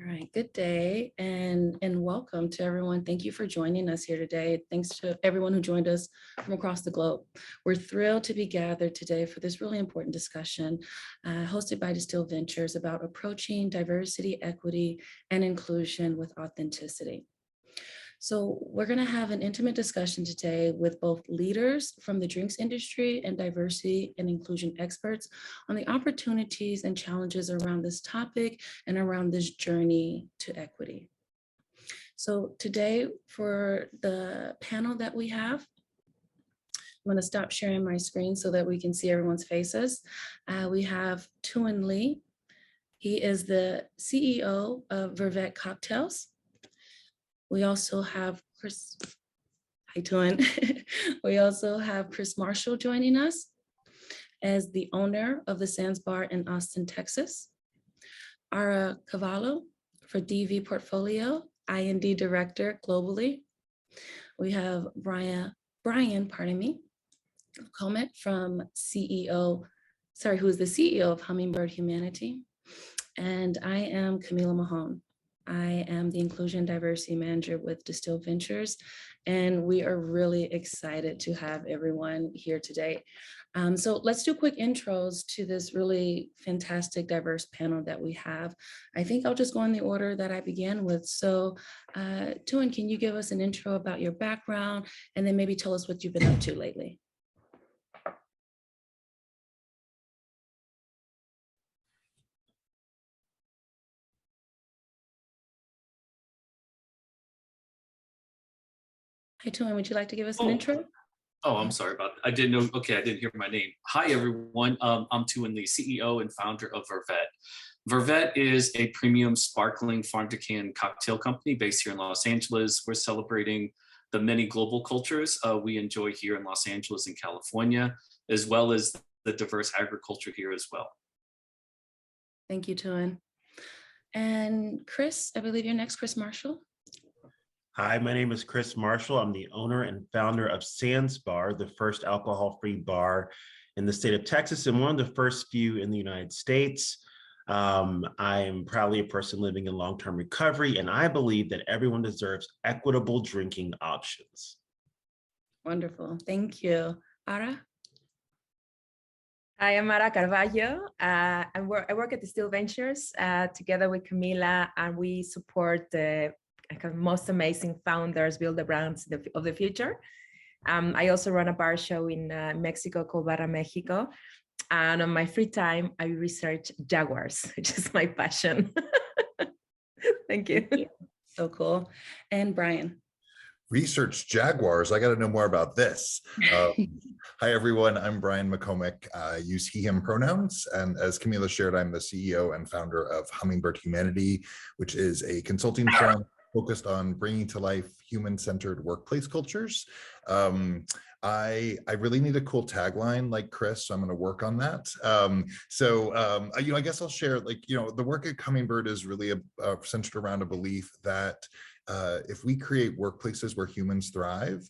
All right, good day and welcome to everyone. Thank you for joining us here today. Thanks to everyone who joined us from across the globe. We're thrilled to be gathered today for this really important discussion hosted by Distill Ventures about approaching diversity, equity, and inclusion with authenticity. So we're going to have an intimate discussion today with both leaders from the drinks industry and diversity and inclusion experts on the opportunities and challenges around this topic and around this journey to equity. So today for the panel that we have, I'm going to stop sharing my screen so that we can see everyone's faces. We have Tuan Lee. He is the CEO of Vervet Cocktails. We also have Chris, hi Tuan. We also have Chris Marshall joining us as the owner of the Sands Bar in Austin, Texas. Ara Carvallo for DV Portfolio, I&D Director globally. We have Brian, McComak from who is the CEO of Hummingbird Humanity. And I am Kamilah Mahon. I am the Inclusion Diversity Manager with Distill Ventures, and we are really excited to have everyone here today. So let's do quick intros to this really fantastic, diverse panel that we have. I think I'll just go in the order that I began with. So Tuan, can you give us an intro about your background and then maybe tell us what you've been up to lately? Hi, Tuan, would you like to give us an intro? Oh, I'm sorry about that. I didn't know. Okay, I didn't hear my name. Hi, everyone. I'm Tuan Lee, CEO and founder of Vervet. Vervet is a premium sparkling farm-to-can cocktail company based here in Los Angeles. We're celebrating the many global cultures we enjoy here in Los Angeles and California, as well as the diverse agriculture here as well. Thank you, Tuan. And Chris, I believe you're next, Chris Marshall. Hi, my name is Chris Marshall. I'm the owner and founder of Sands Bar, the first alcohol-free bar in the state of Texas and one of the first few in the United States. I am proudly a person living in long-term recovery, and I believe that everyone deserves equitable drinking options. Wonderful, thank you. Ara? Hi, I'm Ara Carvallo. I work at Distill Ventures together with Kamilah, and we support the most amazing founders build the brands of the future. I also run a bar show in Mexico called Barra Mexico. And on my free time, I research jaguars, which is my passion. Thank you. So cool. And Brian? Research jaguars. I got to know more about this. Hi, everyone. I'm Brian McComak. I use he, him pronouns. And as Kamilah shared, I'm the CEO and founder of Hummingbird Humanity, which is a consulting firm focused on bringing to life human-centered workplace cultures. I really need a cool tagline like Chris, so I'm going to work on that. I guess I'll share, the work at Hummingbird is really centered around a belief that if we create workplaces where humans thrive,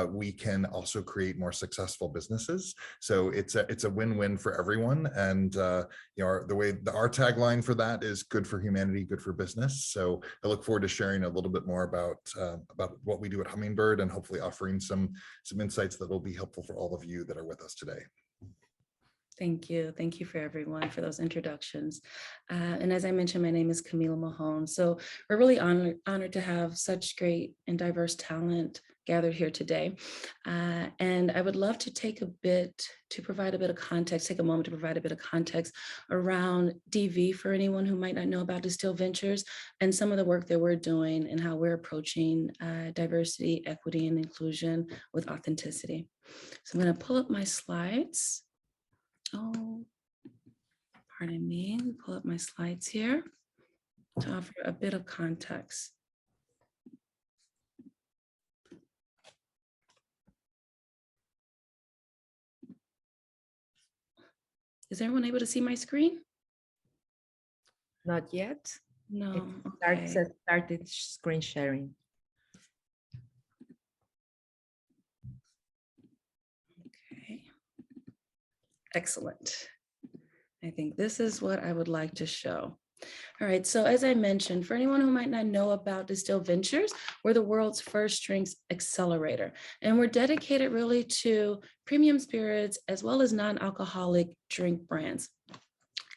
we can also create more successful businesses. So it's a win-win for everyone. And our tagline for that is good for humanity, good for business. So I look forward to sharing a little bit more about what we do at Hummingbird and hopefully offering some insights that will be helpful for all of you that are with us today. Thank you. Thank you for everyone for those introductions. And as I mentioned, my name is Kamilah Mahon. So we're really honored to have such great and diverse talent gathered here today. And I would love to take a moment to provide a bit of context around DV for anyone who might not know about Distill Ventures and some of the work that we're doing and how we're approaching diversity, equity, and inclusion with authenticity. So I'm going to pull up my slides. Oh, pardon me, pull up my slides here to offer a bit of context. Is everyone able to see my screen? Not yet. No. It started screen sharing. Okay. Excellent. I think this is what I would like to show. All right, so as I mentioned, for anyone who might not know about Distill Ventures, we're the world's first drinks accelerator, and we're dedicated really to premium spirits as well as non-alcoholic drink brands.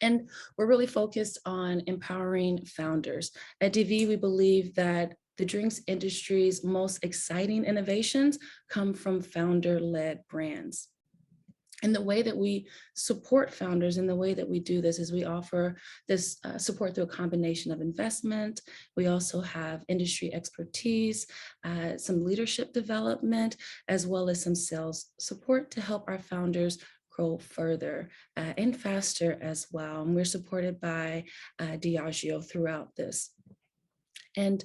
And we're really focused on empowering founders. At DV, we believe that the drinks industry's most exciting innovations come from founder-led brands. And the way that we support founders and the way that we do this is we offer this support through a combination of investment. We also have industry expertise, some leadership development, as well as some sales support to help our founders grow further and faster as well. And we're supported by Diageo throughout this. And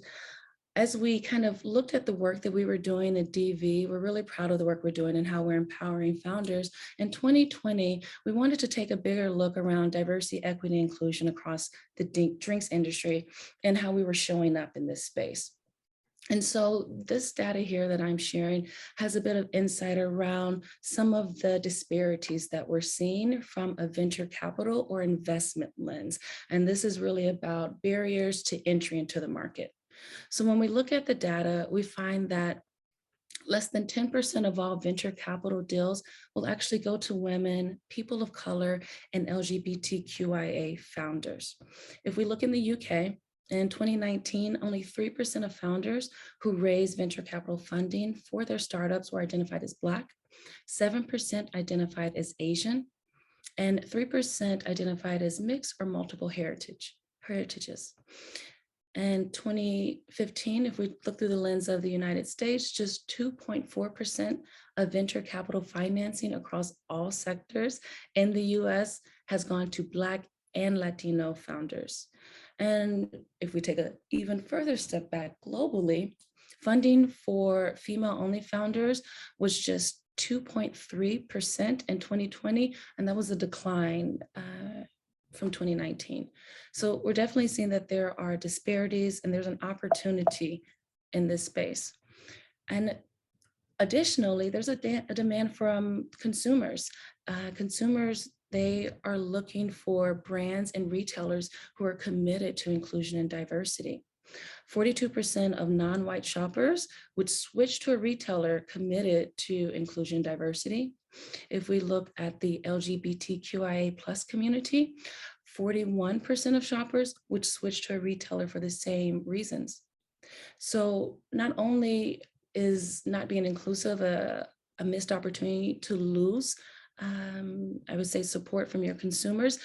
as we kind of looked at the work that we were doing at DV, we're really proud of the work we're doing and how we're empowering founders. In 2020, we wanted to take a bigger look around diversity, equity, and inclusion across the drinks industry and how we were showing up in this space. And so this data here that I'm sharing has a bit of insight around some of the disparities that we're seeing from a venture capital or investment lens. And this is really about barriers to entry into the market. So when we look at the data, we find that less than 10% of all venture capital deals will actually go to women, people of color, and LGBTQIA founders. If we look in the UK, in 2019, only 3% of founders who raised venture capital funding for their startups were identified as Black, 7% identified as Asian, and 3% identified as mixed or multiple heritages. In 2015, if we look through the lens of the United States, just 2.4% of venture capital financing across all sectors in the US has gone to Black and Latino founders. And if we take an even further step back globally, funding for female-only founders was just 2.3% in 2020, and that was a decline from 2019. So we're definitely seeing that there are disparities and there's an opportunity in this space. And additionally, there's a demand from consumers. Consumers, they are looking for brands and retailers who are committed to inclusion and diversity. 42% of non-white shoppers would switch to a retailer committed to inclusion and diversity. If we look at the LGBTQIA plus community, 41% of shoppers would switch to a retailer for the same reasons. So not only is not being inclusive a missed opportunity to lose, I would say, support from your consumers,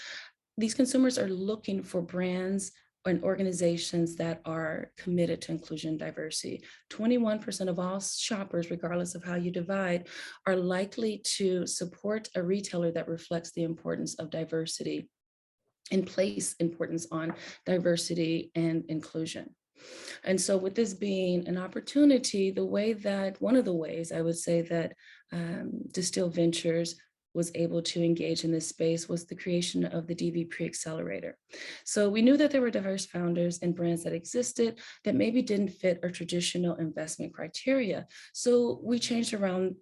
these consumers are looking for brands and organizations that are committed to inclusion and diversity. 21% of all shoppers, regardless of how you divide, are likely to support a retailer that reflects the importance of diversity and place importance on diversity and inclusion. And so with this being an opportunity, one of the ways I would say that Distill Ventures was able to engage in this space was the creation of the DV Pre-Accelerator. So we knew that there were diverse founders and brands that existed that maybe didn't fit our traditional investment criteria. So we changed around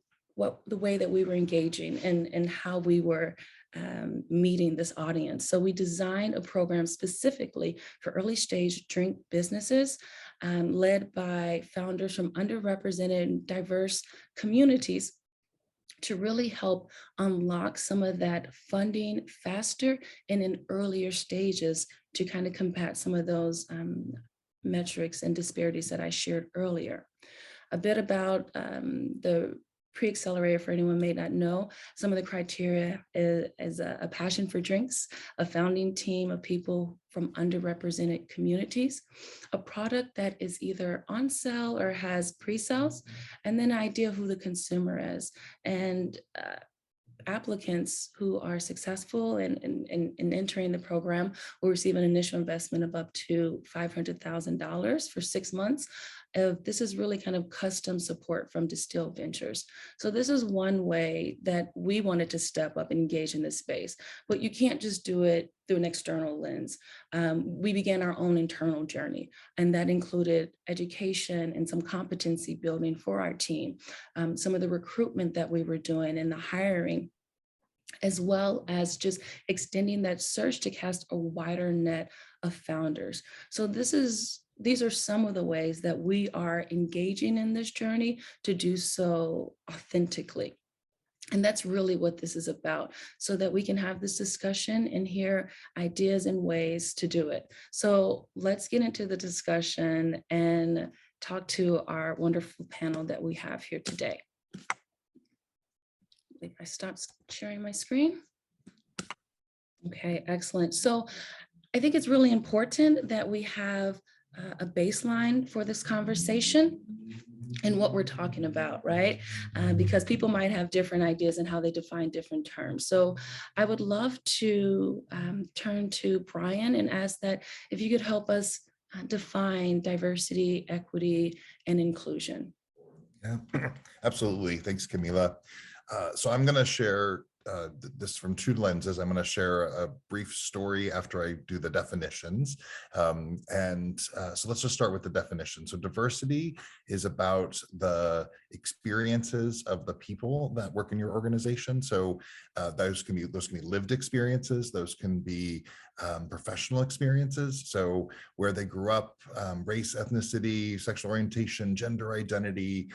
the way that we were engaging and how we were meeting this audience. So we designed a program specifically for early stage drink businesses led by founders from underrepresented and diverse communities to really help unlock some of that funding faster and in earlier stages to kind of combat some of those metrics and disparities that I shared earlier. A bit about the Pre-Accelerator, for anyone may not know, some of the criteria is a passion for drinks, a founding team of people from underrepresented communities, a product that is either on sale or has pre-sales, and then an idea of who the consumer is. And applicants who are successful in entering the program will receive an initial investment of up to $500,000 for 6 months. This is really kind of custom support from Distill Ventures. So this is one way that we wanted to step up and engage in this space, but you can't just do it through an external lens. We began our own internal journey, and that included education and some competency building for our team, some of the recruitment that we were doing and the hiring as well as just extending that search to cast a wider net of founders. So these are some of the ways that we are engaging in this journey to do so authentically. And that's really what this is about, so that we can have this discussion and hear ideas and ways to do it. So let's get into the discussion and talk to our wonderful panel that we have here today. If I stop sharing my screen. Okay, excellent. So I think it's really important that we have a baseline for this conversation and what we're talking about, right? Because people might have different ideas and how they define different terms. So I would love to turn to Brian and ask that if you could help us define diversity, equity, and inclusion. Yeah, absolutely. Thanks, Kamilah. So I'm going to share this from two lenses. I'm going to share a brief story after I do the definitions. So let's just start with the definition. So diversity is about the experiences of the people that work in your organization. So those can be lived experiences. Those can be professional experiences. So where they grew up, race, ethnicity, sexual orientation, gender identity,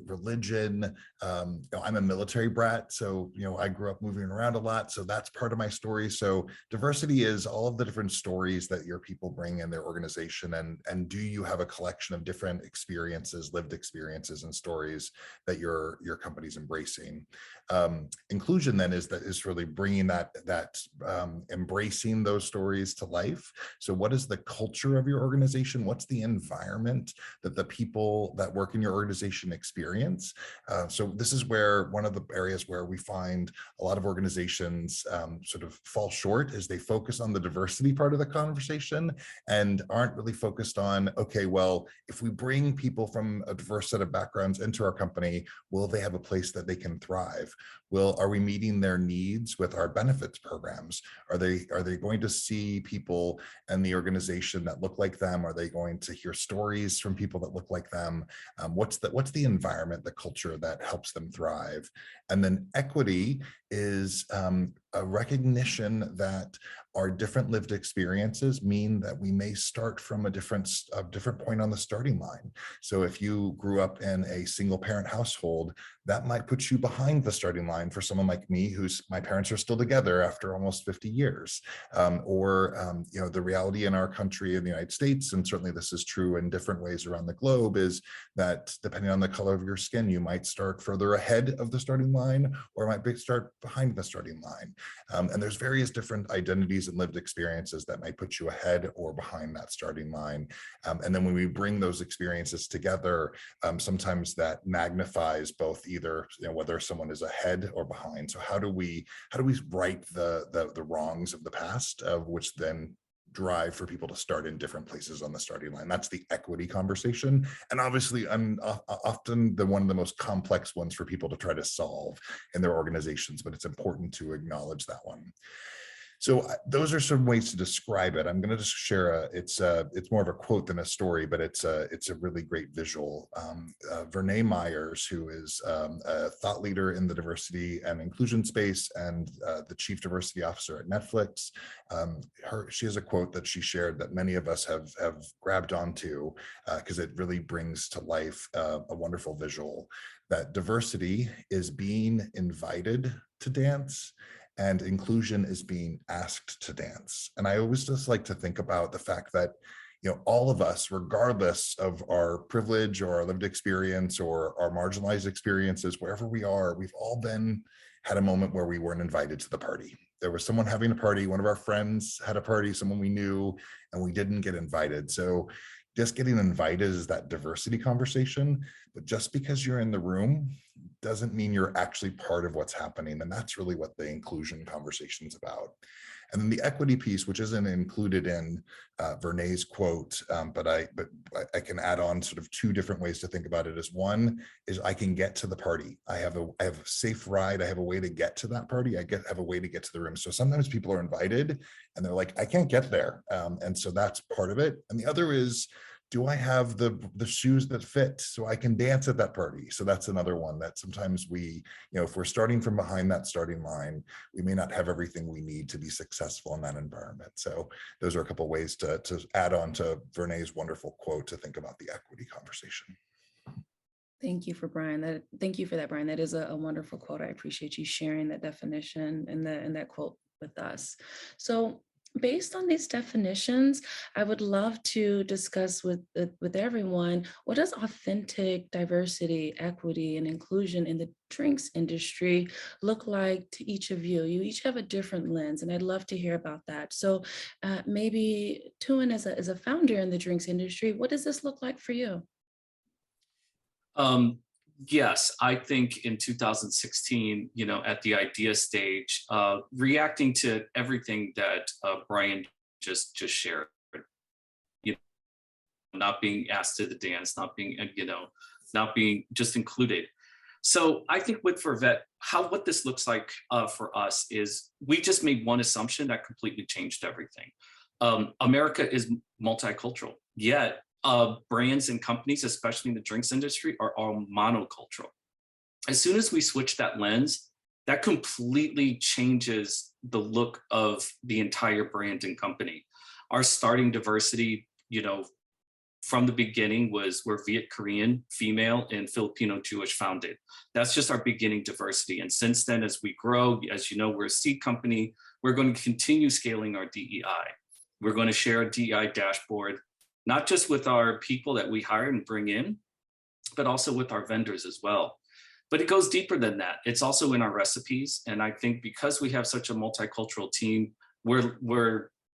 religion. I'm a military brat, so I grew up moving around a lot, so that's part of my story. So diversity is all of the different stories that your people bring in their organization, and do you have a collection of different experiences, lived experiences, and stories that your company's embracing. Inclusion then is really bringing that embracing those stories to life. So what is the culture of your organization? What's the environment that the people that work in your organization experience? So this is where one of the areas where we find a lot of organizations sort of fall short is they focus on the diversity part of the conversation and aren't really focused on, okay, well, if we bring people from a diverse set of backgrounds into our company, will they have a place that they can thrive? Are we meeting their needs with our benefits programs? Are they going to see people in the organization that look like them? Are they going to hear stories from people that look like them? What's the environment, the culture that helps them thrive? And then equity is a recognition that our different lived experiences mean that we may start from a different point on the starting line. So if you grew up in a single parent household, that might put you behind the starting line for someone like me, my parents are still together after almost 50 years. The reality in our country, in the United States, and certainly this is true in different ways around the globe, is that depending on the color of your skin, you might start further ahead of the starting line or might start behind the starting line. And there's various different identities and lived experiences that might put you ahead or behind that starting line. And then when we bring those experiences together, sometimes that magnifies both either whether someone is ahead or behind. So how do we right the wrongs of the past, of which then drive for people to start in different places on the starting line? That's the equity conversation, and obviously often one of the most complex ones for people to try to solve in their organizations, but it's important to acknowledge that one. So those are some ways to describe it. I'm going to just share it's more of a quote than a story, but it's a really great visual. Vernee Myers, who is a thought leader in the diversity and inclusion space and the chief diversity officer at Netflix, she has a quote that she shared that many of us have grabbed onto because it really brings to life a wonderful visual, that diversity is being invited to dance and inclusion is being asked to dance. And I always just like to think about the fact that, all of us, regardless of our privilege or our lived experience or our marginalized experiences, wherever we are, we've all had a moment where we weren't invited to the party. There was someone having a party, one of our friends had a party, someone we knew, and we didn't get invited. So just getting invited is that diversity conversation, but just because you're in the room doesn't mean you're actually part of what's happening. And that's really what the inclusion conversation is about. And then the equity piece, which isn't included in Vernee's quote, but I can add on sort of two different ways to think about it. Is one is I can get to the party. I have a safe ride. I have a way to get to that party. have a way to get to the room. So sometimes people are invited and they're like, I can't get there. And so that's part of it. And the other is do I have the shoes that fit so I can dance at that party? So that's another one that sometimes we, if we're starting from behind that starting line, we may not have everything we need to be successful in that environment. So those are a couple of ways to add on to Verne's wonderful quote to think about the equity conversation. Thank you for Brian. Thank you for that, Brian. That is a wonderful quote. I appreciate you sharing that definition and that quote with us. So based on these definitions, I would love to discuss with everyone, what does authentic diversity, equity, and inclusion in the drinks industry look like to each of you? You each have a different lens, and I'd love to hear about that. So maybe Tuan, as a founder in the drinks industry, what does this look like for you? Yes, I think in 2016, at the idea stage, reacting to everything that Brian just shared, not being asked to the dance, not being just included. So I think with Vervet, what this looks like for us is we just made one assumption that completely changed everything. America is multicultural, yet brands and companies, especially in the drinks industry, are all monocultural. As soon as we switch that lens, that completely changes the look of the entire brand and company. Our starting diversity, from the beginning we're Viet Korean, female, and Filipino Jewish founded. That's just our beginning diversity. And since then, as we grow, as you know, we're a seed company, we're going to continue scaling our DEI. We're going to share a DEI dashboard, not just with our people that we hire and bring in, but also with our vendors as well. But it goes deeper than that. It's also in our recipes. And I think because we have such a multicultural team,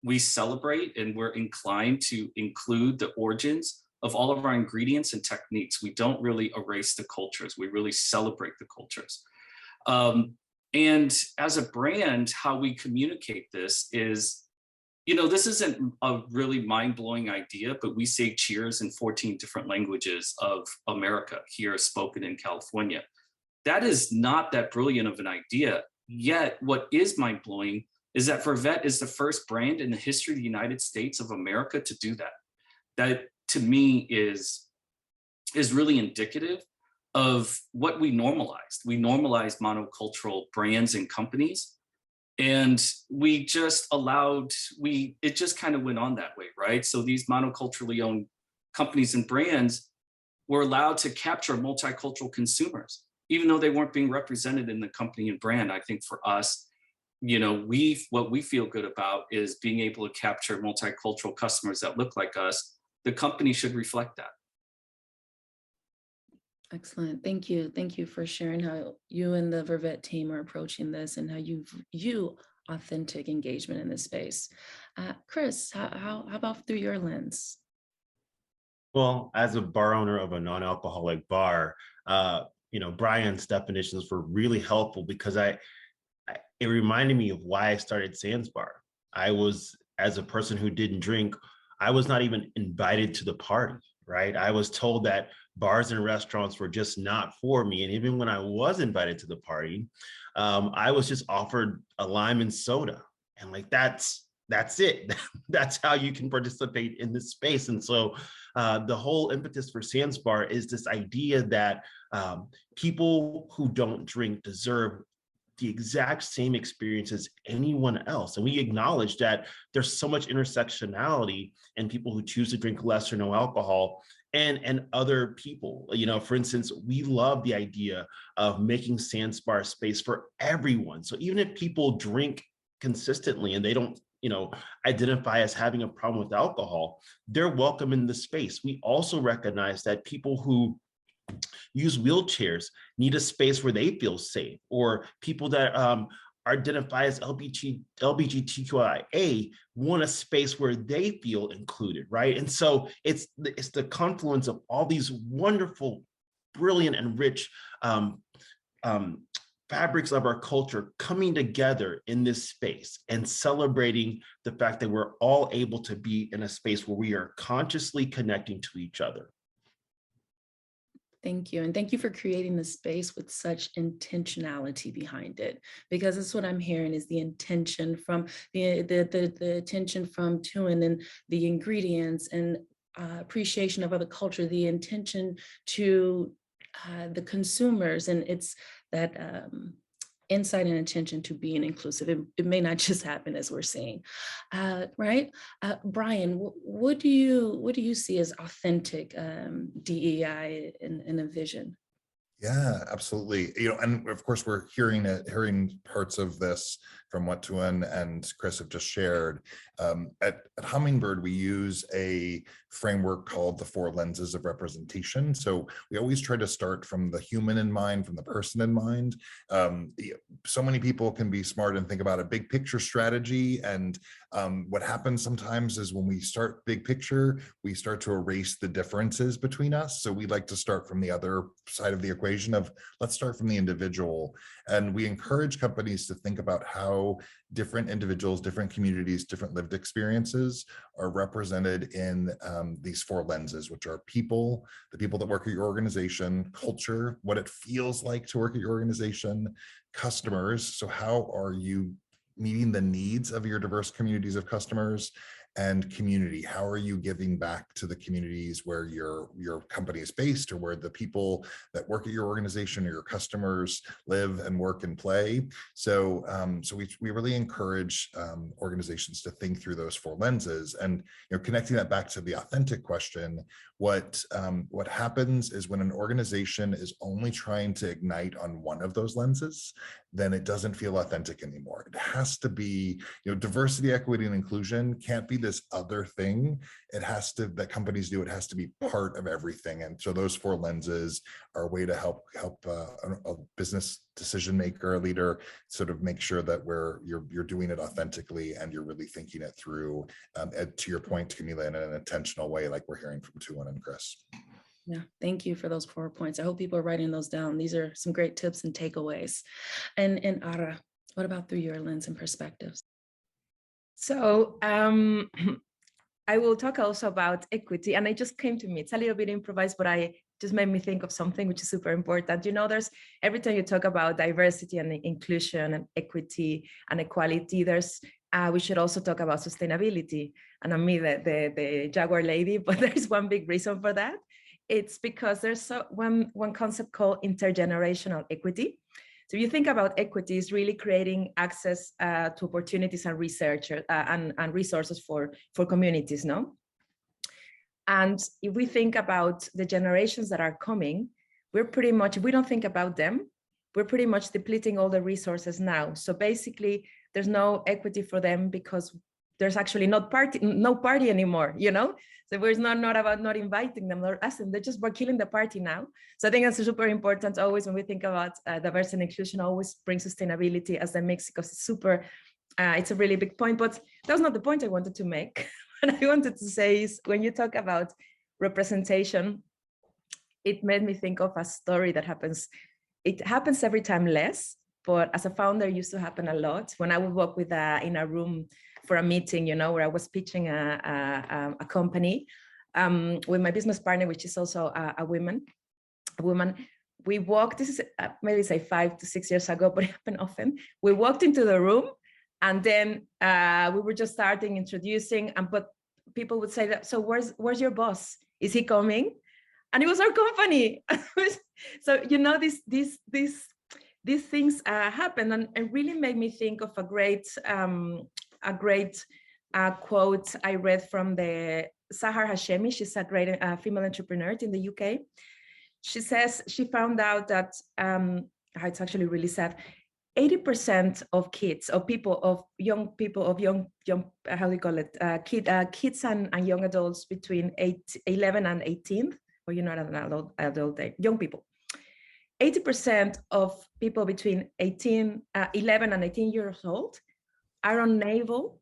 we celebrate and we're inclined to include the origins of all of our ingredients and techniques. We don't really erase the cultures. We really celebrate the cultures. And as a brand, how we communicate this is, this isn't a really mind-blowing idea, but we say cheers in 14 different languages of America here, spoken in California. That is not that brilliant of an idea. Yet what is mind-blowing is that Vervet is the first brand in the history of the United States of America to do that. That to me is really indicative of what we normalized. We normalized monocultural brands and companies. And we just it just kind of went on that way, right? So these monoculturally owned companies and brands were allowed to capture multicultural consumers, even though they weren't being represented in the company and brand. I think for us, what we feel good about is being able to capture multicultural customers that look like us. The company should reflect that. Excellent. Thank you. Thank you for sharing how you and the Vervet team are approaching this and how you view authentic engagement in this space. Chris, how about through your lens? Well, as a bar owner of a non-alcoholic bar, Brian's definitions were really helpful because it reminded me of why I started Sands Bar. As a person who didn't drink, I was not even invited to the party, right? I was told that bars and restaurants were just not for me. And even when I was invited to the party, I was just offered a lime and soda. And that's it. That's how you can participate in this space. And so the whole impetus for Sands Bar is this idea that people who don't drink deserve the exact same experience as anyone else. And we acknowledge that there's so much intersectionality in people who choose to drink less or no alcohol and other people. For instance, we love the idea of making Sands Bar space for everyone. So even if people drink consistently and they don't identify as having a problem with alcohol, they're welcome in the space. We also recognize that people who use wheelchairs need a space where they feel safe, or people that identify as LGBTQIA want a space where they feel included, right? And so it's the confluence of all these wonderful, brilliant, and rich fabrics of our culture coming together in this space and celebrating the fact that we're all able to be in a space where we are consciously connecting to each other. Thank you. And thank you for creating the space with such intentionality behind it, because that's what I'm hearing is the intention from the attention from Tuan and the ingredients and appreciation of other culture, the intention to the consumers, and it's that insight and intention to being inclusive. It may not just happen as we're seeing, right? Brian, what do you see as authentic DEI in a vision? Yeah, absolutely. You know, and of course, we're hearing parts of this from what Tuan and Chris have just shared. At Hummingbird, we use a framework called the 4 lenses of representation. So we always try to start from the human in mind, from the person in mind. So many people can be smart and think about a big picture strategy. And what happens sometimes is when we start big picture, we start to erase the differences between us. So we like to start from the other side of the equation of let's start from the individual. And we encourage companies to think about how different individuals, different communities, different lived experiences are represented in these 4 lenses, which are people, the people that work at your organization, culture, what it feels like to work at your organization, customers. So how are you meeting the needs of your diverse communities of customers, and community? How are you giving back to the communities where your company is based, or where the people that work at your organization or your customers live and work and play? So we really encourage organizations to think through those 4 lenses. And connecting that back to the authentic question, what happens is when an organization is only trying to ignite on one of those lenses, then it doesn't feel authentic anymore. It has to be, diversity, equity, and inclusion can't be this other thing. It has to, that companies do, it has to be part of everything. And so those 4 lenses are a way to help a business decision maker, a leader, sort of make sure that you're doing it authentically and you're really thinking it through, to your point, Kamilah, in an intentional way, like we're hearing from Tuan and Chris. Yeah, thank you for those 4 points. I hope people are writing those down. These are some great tips and takeaways. And Ara, what about through your lens and perspectives? So I will talk also about equity, and it just came to me. It's a little bit improvised, but I just made me think of something which is super important. There's every time you talk about diversity and inclusion and equity and equality, we should also talk about sustainability. And I'm me, the Jaguar lady, but there's one big reason for that. It's because there's one concept called intergenerational equity. So if you think about equity, is really creating access to opportunities and research and resources for communities, no? And if we think about the generations that are coming, we don't think about them, we're pretty much depleting all the resources now. So basically, there's no equity for them because there's actually no party anymore, So it's not about not inviting them or asking, we're killing the party now. So I think that's super important always when we think about diversity and inclusion, always bring sustainability as a mix, because it's a really big point, but that was not the point I wanted to make. What I wanted to say is when you talk about representation, it made me think of a story that happens. It happens every time less, but as a founder, it used to happen a lot. When I would walk in a room for a meeting, where I was pitching a company with my business partner, which is also a woman. We walked, this is maybe say 5 to 6 years ago, but it happened often. We walked into the room and then we were just starting introducing, but people would say that, so where's your boss? Is he coming? And it was our company. So, these things happen, and really made me think of a great quote I read from the Sahar Hashemi. She's a great female entrepreneur in the UK. She says she found out that it's actually really sad. 80% of kids, of young how do you call it? Kids and young adults between 11 and 18, or you're not an adult, young people. 80% of people between 11 and 18 years old are unable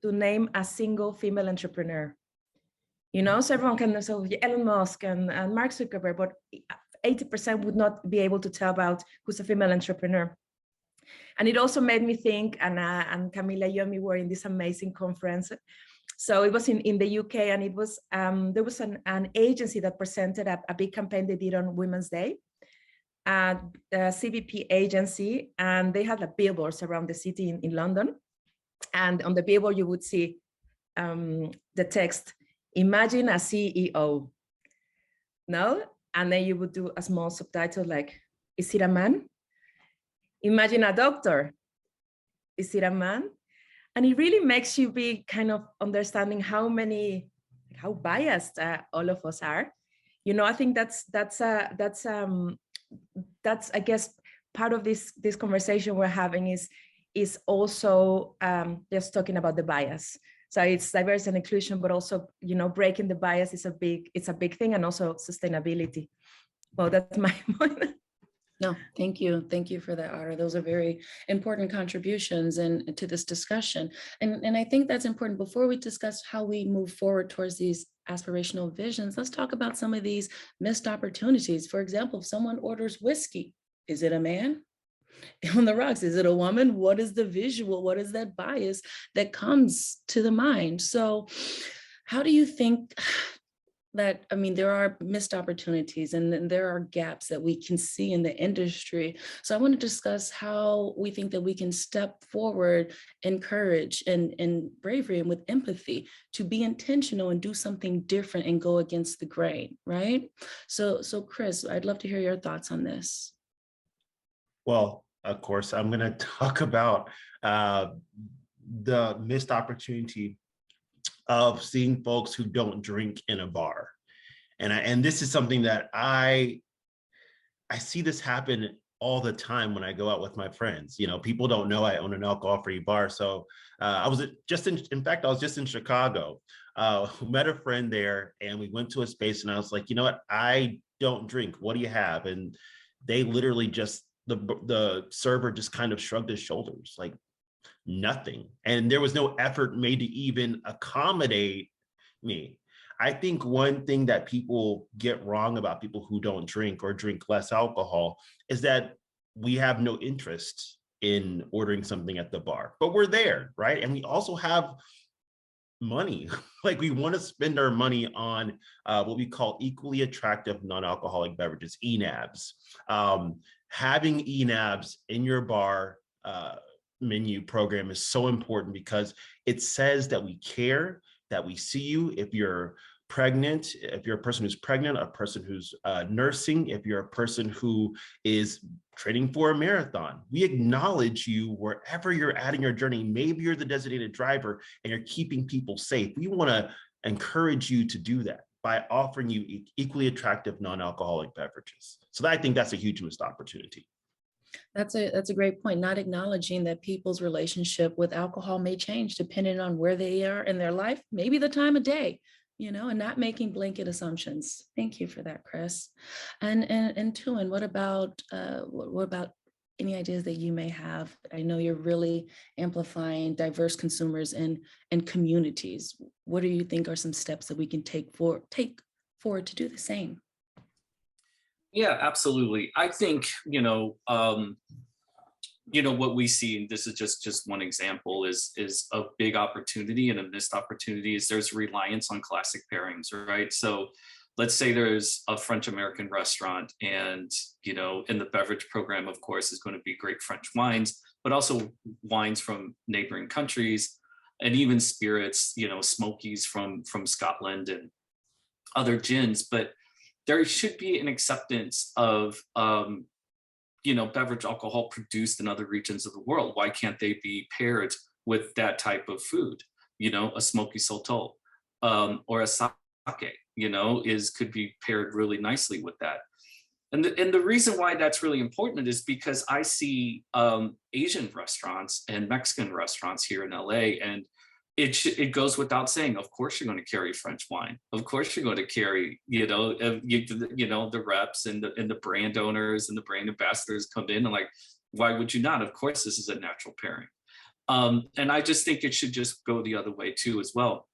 to name a single female entrepreneur. So everyone can say Elon Musk and Mark Zuckerberg, but 80% would not be able to tell about who's a female entrepreneur. And it also made me think, and Kamilah, you and me were in this amazing conference. So it was in the UK, and it was there was an agency that presented a big campaign they did on Women's Day. A CVP agency, and they had billboards around the city in London. And on the billboard, you would see the text, Imagine a CEO, no? And then you would do a small subtitle like, is it a man? Imagine a doctor. Is it a man? And it really makes you be kind of understanding how biased all of us are. You know, I think that's I guess part of this conversation we're having is also just talking about the bias. So it's diversity and inclusion, but also, you know, breaking the bias is a big thing, and also sustainability. Well, that's my point. No, thank you. Thank you for that, Ara. Those are very important contributions to this discussion. And I think that's important. Before we discuss how we move forward towards these aspirational visions, let's talk about some of these missed opportunities. For example, if someone orders whiskey, is it a man? On the rocks, is it a woman? What is the visual? What is that bias that comes to the mind? So how do you think that, I mean, there are missed opportunities and there are gaps that we can see in the industry. So I want to discuss how we think that we can step forward in courage and bravery and with empathy to be intentional and do something different and go against the grain, right? So Chris, I'd love to hear your thoughts on this. Well, of course, I'm going to talk about the missed opportunity of seeing folks who don't drink in a bar. And this is something that I see this happen all the time when I go out with my friends. You know, people don't know I own an alcohol-free bar. So I was just in Chicago, met a friend there, and we went to a space, and I was like, you know what, I don't drink. What do you have? And they literally just, the server just kind of shrugged his shoulders, like, nothing. And there was no effort made to even accommodate me. I think one thing that people get wrong about people who don't drink or drink less alcohol is that we have no interest in ordering something at the bar, but we're there, right? And we also have money. Like, we want to spend our money on what we call equally attractive non-alcoholic beverages, ENABs. Having ENABs in your bar menu program is so important because it says that we care, that we see you. If you're pregnant, if you're a person who's pregnant, a person who's nursing, if you're a person who is training for a marathon, we acknowledge you wherever you're at in your journey. Maybe you're the designated driver and you're keeping people safe. We want to encourage you to do that by offering you equally attractive non-alcoholic beverages. So I think that's a huge missed opportunity. That's a great point. Not acknowledging that people's relationship with alcohol may change depending on where they are in their life, maybe the time of day, you know, and not making blanket assumptions. Thank you for that, Chris. And Tuan, what about any ideas that you may have? I know you're really amplifying diverse consumers and communities. What do you think are some steps that we can take forward to do the same? Yeah, absolutely. I think, what we see, and this is just one example, is a big opportunity and a missed opportunity is there's reliance on classic pairings, right? So let's say there's a French American restaurant, and, in the beverage program, of course, is going to be great French wines, but also wines from neighboring countries, and even spirits, smokies from Scotland and other gins. But there should be an acceptance of, beverage alcohol produced in other regions of the world. Why can't they be paired with that type of food? A smoky sotol or a sake, could be paired really nicely with that. And the reason why that's really important is because I see Asian restaurants and Mexican restaurants here in LA, and it goes without saying, of course you're going to carry French wine. Of course you're going to carry, the reps and the brand owners and the brand ambassadors come in and like, why would you not? Of course, this is a natural pairing. And I just think it should just go the other way too as well.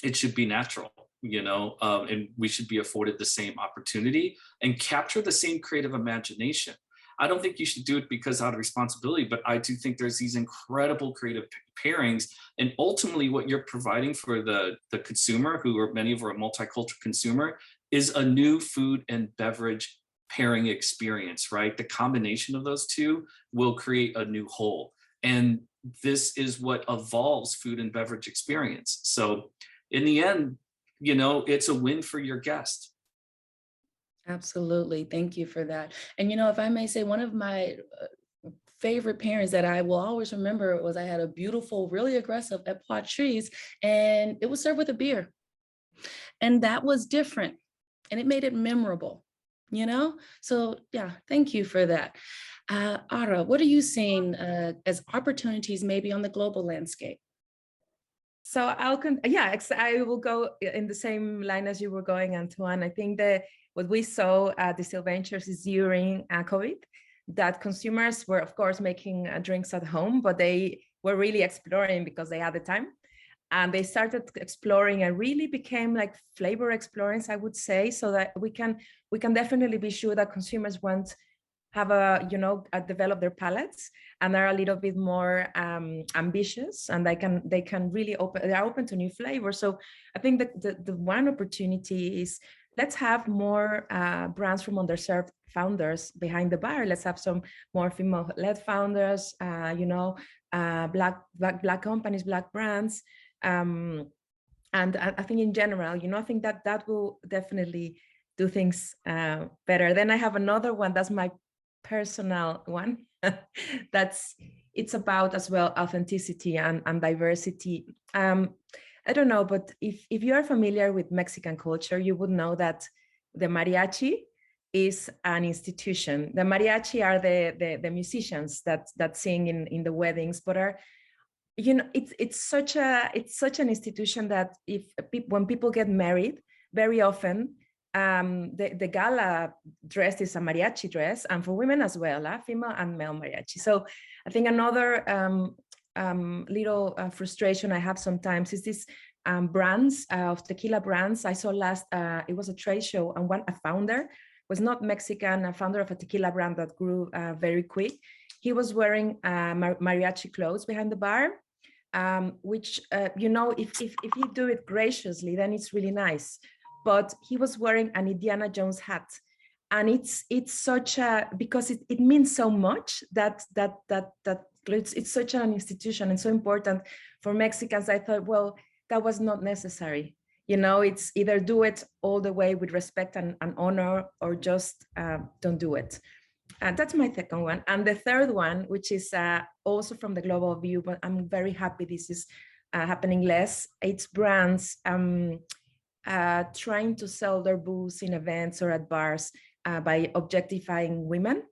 It should be natural, and we should be afforded the same opportunity and capture the same creative imagination. I don't think you should do it because out of responsibility, but I do think there's these incredible creative pairings. And ultimately what you're providing for the consumer, many of our multicultural consumer, is a new food and beverage pairing experience, right? The combination of those two will create a new whole. And this is what evolves food and beverage experience. So in the end, you know, it's a win for your guest. Absolutely. Thank you for that. And, you know, if I may say, one of my favorite parents that I will always remember was I had a beautiful, really aggressive Epwat and it was served with a beer. And that was different. And it made it memorable, you know? So yeah, thank you for that. Ara, what are you seeing as opportunities maybe on the global landscape? So I will go in the same line as you were going, Antoine. I think that what we saw at Distill Ventures is during COVID, that consumers were, of course, making drinks at home, but they were really exploring because they had the time. And they started exploring and really became like flavor explorers, I would say, so that we can definitely be sure that consumers have develop their palates and are a little bit more ambitious, and they can really they're open to new flavors. So I think that the one opportunity is, let's have more brands from underserved founders behind the bar. Let's have some more female-led founders, black companies, black brands. And I think in general, I think that will definitely do things better. Then I have another one, that's my personal one. It's about as well authenticity and diversity. I don't know, but if you are familiar with Mexican culture, you would know that the mariachi is an institution. The mariachi are the musicians that sing in the weddings, but are, it's such an institution that when people get married, very often the gala dress is a mariachi dress, and for women as well, female and male mariachi. So I think another little frustration I have sometimes is this brands of tequila brands. I saw it was a trade show, and a founder was not Mexican, a founder of a tequila brand that grew very quick. He was wearing mariachi clothes behind the bar, which if you do it graciously, then it's really nice. But he was wearing an Indiana Jones hat, and it's such because it means so much that it's such an institution and so important for Mexicans. I thought, well, that was not necessary. It's either do it all the way with respect and honor, or just don't do it. And that's my second one. And the third one, which is also from the global view, but I'm very happy this is happening less. It's brands trying to sell their booze in events or at bars by objectifying women,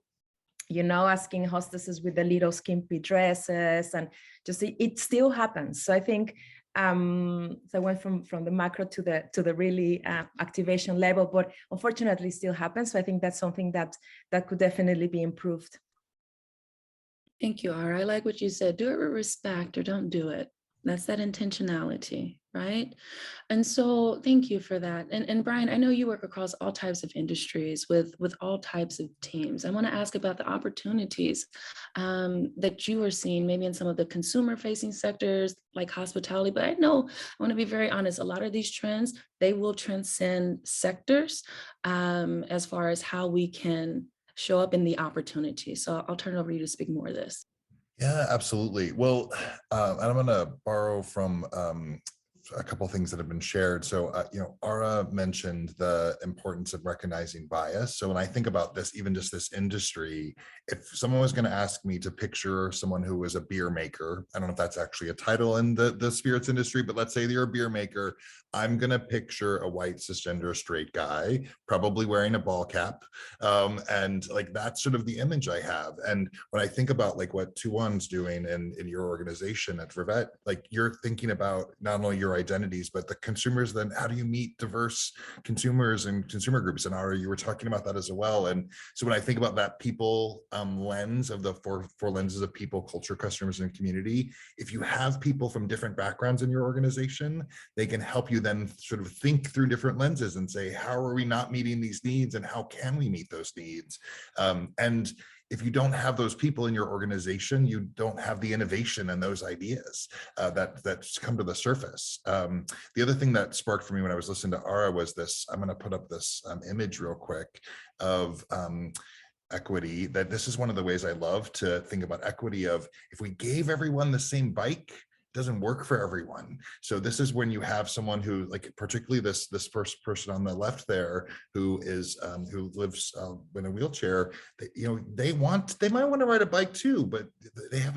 asking hostesses with the little skimpy dresses, and just it still happens. So I think so I went from the macro to the really activation level, but unfortunately still happens. So I think that's something that could definitely be improved. Thank you, Ara. I like what you said. Do it with respect, or don't do it. That's that intentionality, right? And so thank you for that. And Brian, I know you work across all types of industries with all types of teams. I want to ask about the opportunities that you are seeing maybe in some of the consumer facing sectors like hospitality. But I want to be very honest, a lot of these trends, they will transcend sectors as far as how we can show up in the opportunity. So I'll turn it over to you to speak more of this. Yeah, absolutely. Well, and I'm going to borrow from a couple of things that have been shared. So, Ara mentioned the importance of recognizing bias. So when I think about this, even just this industry, if someone was going to ask me to picture someone who was a beer maker, I don't know if that's actually a title in the spirits industry, but let's say you're a beer maker, I'm going to picture a white cisgender straight guy, probably wearing a ball cap. And like, that's sort of the image I have. And when I think about like what Tuan's doing in your organization at Vervet, like you're thinking about not only your identities, but the consumers, then how do you meet diverse consumers and consumer groups? And Ara, you were talking about that as well. And so when I think about that people lens of the four lenses of people, culture, customers, and community, if you have people from different backgrounds in your organization, they can help you then sort of think through different lenses and say, how are we not meeting these needs and how can we meet those needs? And if you don't have those people in your organization, you don't have the innovation and those ideas that come to the surface. The other thing that sparked for me when I was listening to Ara was this, I'm going to put up this image real quick of equity, that this is one of the ways I love to think about equity of, if we gave everyone the same bike, doesn't work for everyone. So this is when you have someone who, like particularly this first person on the left there, who is who lives in a wheelchair. They might want to ride a bike too, but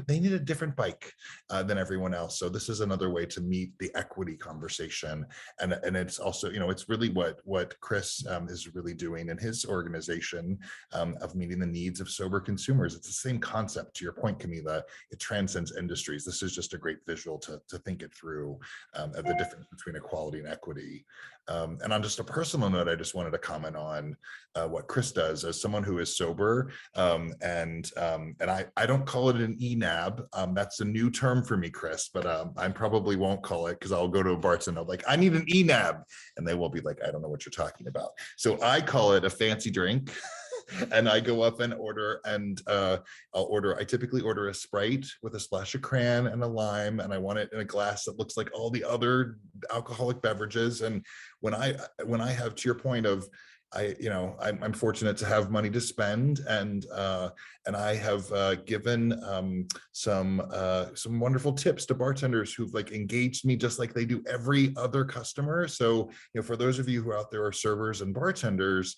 they need a different bike than everyone else. So this is another way to meet the equity conversation, and it's also it's really what Chris is really doing in his organization of meeting the needs of sober consumers. It's the same concept. To your point, Kamilah, it transcends industries. This is just a great visual to think it through of the difference between equality and equity. And on just a personal note, I just wanted to comment on what Chris does as someone who is sober. And I don't call it an ENAB. That's a new term for me, Chris, but I probably won't call it, because I'll go to a bartender like, I need an ENAB. And they will be like, I don't know what you're talking about. So I call it a fancy drink. And I go up and order, and I typically order a Sprite with a splash of cran and a lime, and I want it in a glass that looks like all the other alcoholic beverages. And when I have, to your point of, I'm fortunate to have money to spend, and I have given some wonderful tips to bartenders who've engaged me just like they do every other customer. So for those of you who out there are servers and bartenders,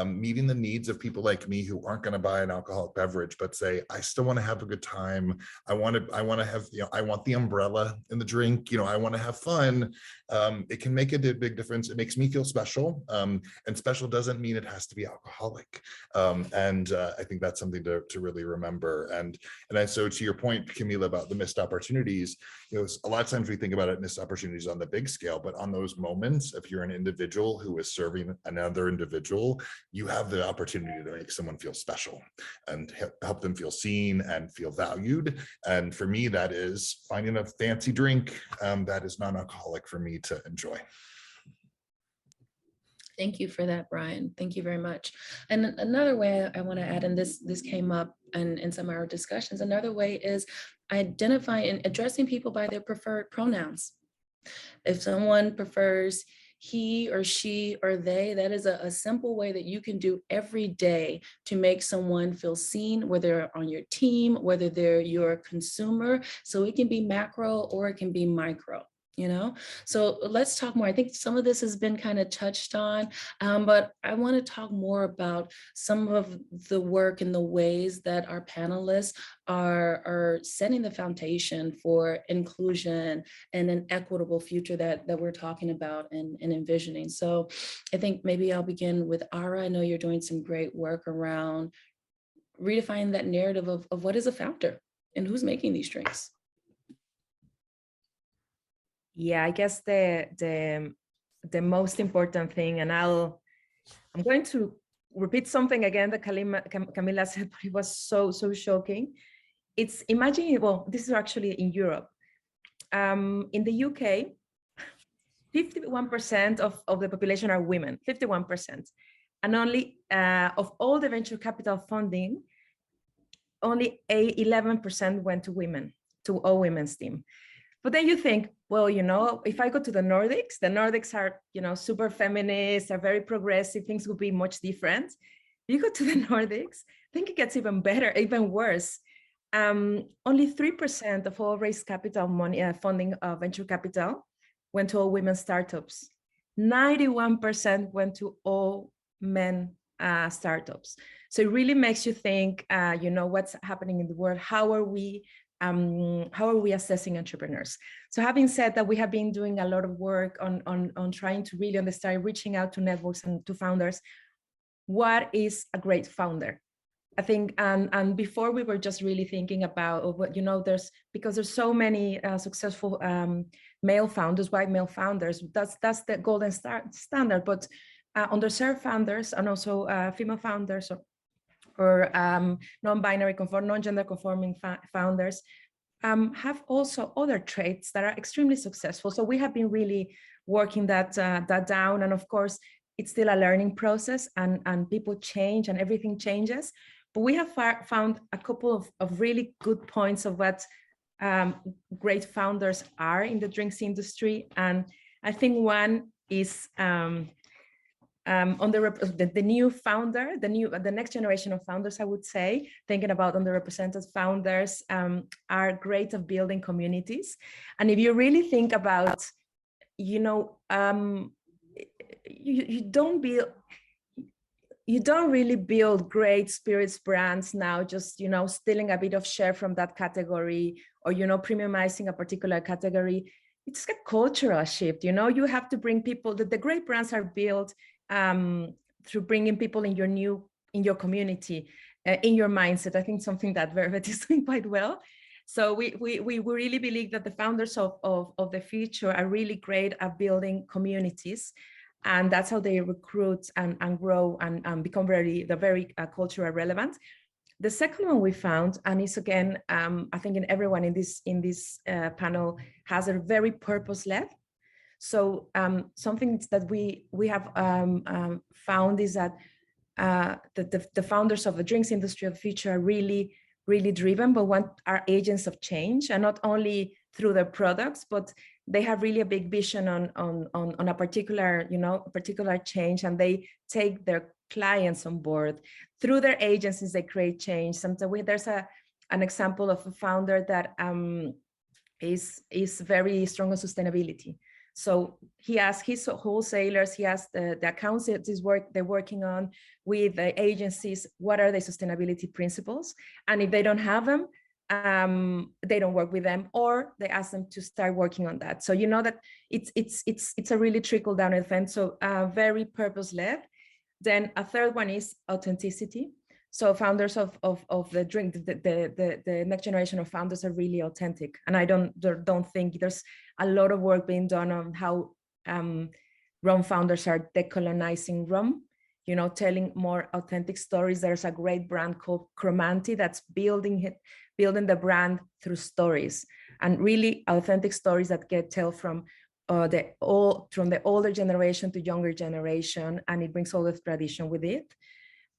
meeting the needs of people like me who aren't going to buy an alcoholic beverage, but say, I still want to have a good time. I want to have, I want the umbrella in the drink. I want to have fun. It can make a big difference. It makes me feel special, and special doesn't mean it has to be alcoholic. And I think that's something to really remember. And so to your point, Kamilah, about the missed opportunities, a lot of times we think about it, missed opportunities on the big scale, but on those moments, if you're an individual who is serving another individual, you have the opportunity to make someone feel special and help them feel seen and feel valued. And for me, that is finding a fancy drink that is non-alcoholic for me to enjoy. Thank you for that, Brian. Thank you very much. And another way I want to add, and this came up in some of our discussions, another way is identifying and addressing people by their preferred pronouns. If someone prefers he or she or they, that is a simple way that you can do every day to make someone feel seen, whether they're on your team, whether they're your consumer. So it can be macro or it can be micro. So let's talk more. I think some of this has been kind of touched on, but I want to talk more about some of the work and the ways that our panelists are setting the foundation for inclusion and an equitable future that we're talking about and envisioning. So I think maybe I'll begin with Ara. I know you're doing some great work around redefining that narrative of what is a founder and who's making these drinks. Yeah, I guess the most important thing, and I'm going to repeat something again that Kamilah said, but it was so shocking. It's imagine, well, this is actually in Europe. In the UK, 51% of the population are women, 51%. And only of all the venture capital funding, only 11% went to women, to all women's team. But then you think, well, if I go to the Nordics are, super feminist, are very progressive, things will be much different. You go to the Nordics, I think it gets even better, even worse. Only 3% of all raised capital money, funding of venture capital went to all women startups. 91% went to all men startups. So it really makes you think, what's happening in the world? How are we assessing entrepreneurs? So having said that, we have been doing a lot of work on trying to really understand, reaching out to networks and to founders. What is a great founder? I think, and before we were just really thinking about what, because there's so many successful male founders, white male founders, that's the golden standard, but underserved founders and also female founders or non-binary non-gender conforming founders have also other traits that are extremely successful. So we have been really working that down. And of course, it's still a learning process and people change and everything changes. But we have found a couple of really good points of what great founders are in the drinks industry. And I think one is on the new founder, the next generation of founders, I would say, thinking about underrepresented founders, are great at building communities. And if you really think about, you know, you don't really build great spirits brands now, just, you know, stealing a bit of share from that category, or, you know, premiumizing a particular category. It's a cultural shift. You know, you have to bring people, the great brands are built through bringing people in your community, in your mindset. I think something that Vervet is doing quite well. So we really believe that the founders of the future are really great at building communities, and that's how they recruit and grow and become very culturally relevant. The second one we found, and it's again, I think everyone in this panel has a very purpose-led. So something that we have found is that the founders of the drinks industry of the future are really driven, but are agents of change, and not only through their products, but they have really a big vision on a particular, you know, particular change, and they take their clients on board. Through their agencies, they create change. Sometimes there's an example of a founder that is very strong on sustainability. So he asks his wholesalers, he asks the accounts that they're working on with the agencies, what are the sustainability principles? And if they don't have them, they don't work with them, or they ask them to start working on that. So you know that it's a really trickle down event. So very purpose-led. Then a third one is authenticity. So founders of the drink, the next generation of founders are really authentic. And I don't think there's a lot of work being done on how rum founders are decolonizing rum, you know, telling more authentic stories. There's a great brand called Cromanti that's building the brand through stories, and really authentic stories that get told from the older generation to younger generation, and it brings all the tradition with it.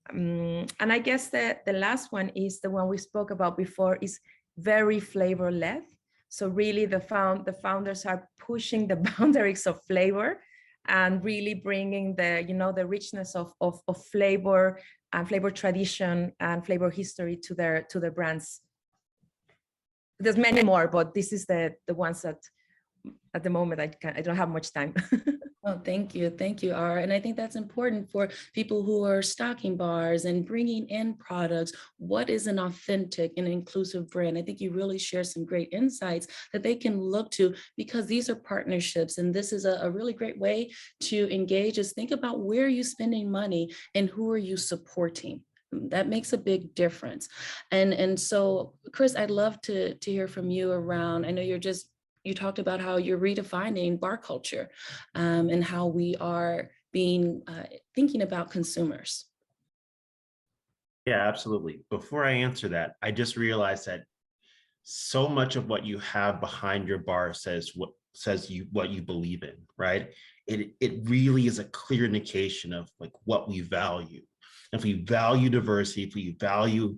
And I guess the last one is the one we spoke about before, is very flavor-led. So really the founders are pushing the boundaries of flavor and really bringing the, you know, the richness of flavor and flavor tradition and flavor history to their brands. There's many more, but this is the ones that at the moment I don't have much time. Oh, thank you, Ara. And I think that's important for people who are stocking bars and bringing in products. What is an authentic and inclusive brand? I think you really share some great insights that they can look to, because these are partnerships, and this is a really great way to engage us. Think about where are you spending money and who are you supporting. That makes a big difference. And so, Chris, I'd love to hear from you around, I know you talked about how you're redefining bar culture and how we are thinking about consumers. Yeah, absolutely. Before I answer that, I just realized that so much of what you have behind your bar says what you believe in, right? It really is a clear indication of like what we value. If we value diversity, if we value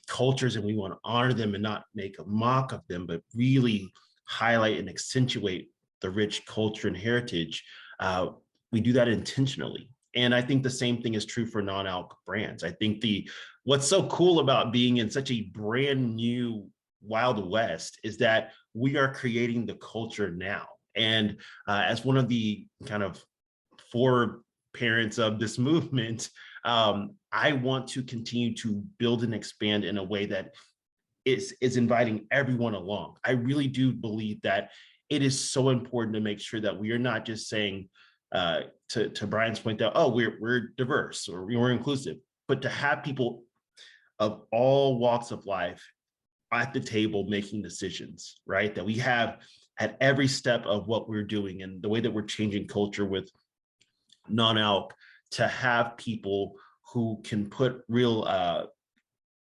cultures, and we want to honor them and not make a mock of them, but really highlight and accentuate the rich culture and heritage, we do that intentionally. And I think the same thing is true for non-alc brands. I think what's so cool about being in such a brand new Wild West is that we are creating the culture now. And as one of the kind of four parents of this movement, I want to continue to build and expand in a way that is inviting everyone along. I really do believe that it is so important to make sure that we are not just saying, to Brian's point, that, oh, we're diverse or we're inclusive, but to have people of all walks of life at the table making decisions, right? That we have at every step of what we're doing and the way that we're changing culture with non-alc, to have people who can put real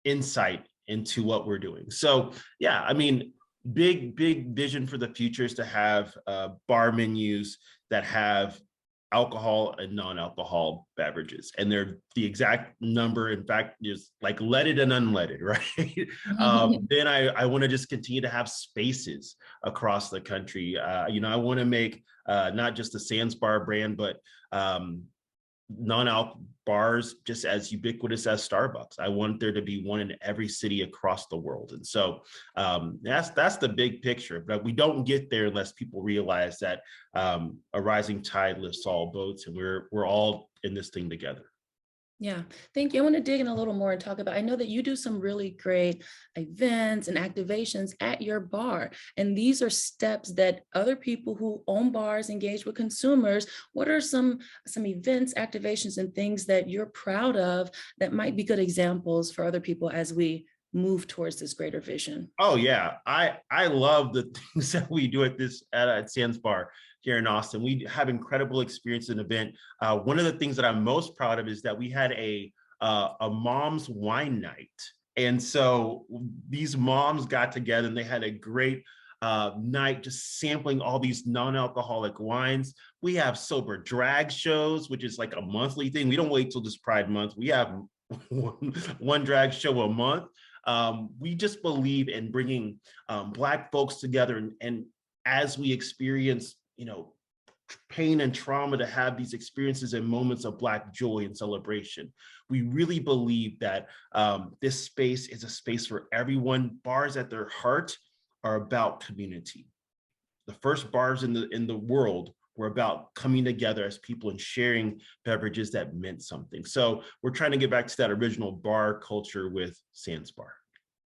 insight into what we're doing. So yeah, I mean, big vision for the future is to have bar menus that have alcohol and non-alcohol beverages, and they're the exact number. In fact, is like leaded and unleaded, right? Then I want to just continue to have spaces across the country. I want to make not just the Sands Bar brand, but non-alc bars just as ubiquitous as Starbucks. I want there to be one in every city across the world. And so that's the big picture, but we don't get there unless people realize that a rising tide lifts all boats, and we're all in this thing together. Yeah, thank you. I want to dig in a little more and talk about, I know that you do some really great events and activations at your bar, and these are steps that other people who own bars engage with consumers. What are some events, activations, and things that you're proud of that might be good examples for other people as we move towards this greater vision? Oh yeah, I love the things that we do at Sands Bar here in Austin. We have incredible experience and event. One of the things that I'm most proud of is that we had a mom's wine night. And so these moms got together and they had a great night just sampling all these non-alcoholic wines. We have sober drag shows, which is like a monthly thing. We don't wait till just Pride Month. We have one drag show a month. We just believe in bringing Black folks together, and as we experience pain and trauma, to have these experiences and moments of Black joy and celebration. We really believe that this space is a space for everyone. Bars at their heart are about community. The first bars in the world were about coming together as people and sharing beverages that meant something. So we're trying to get back to that original bar culture with Sands Bar.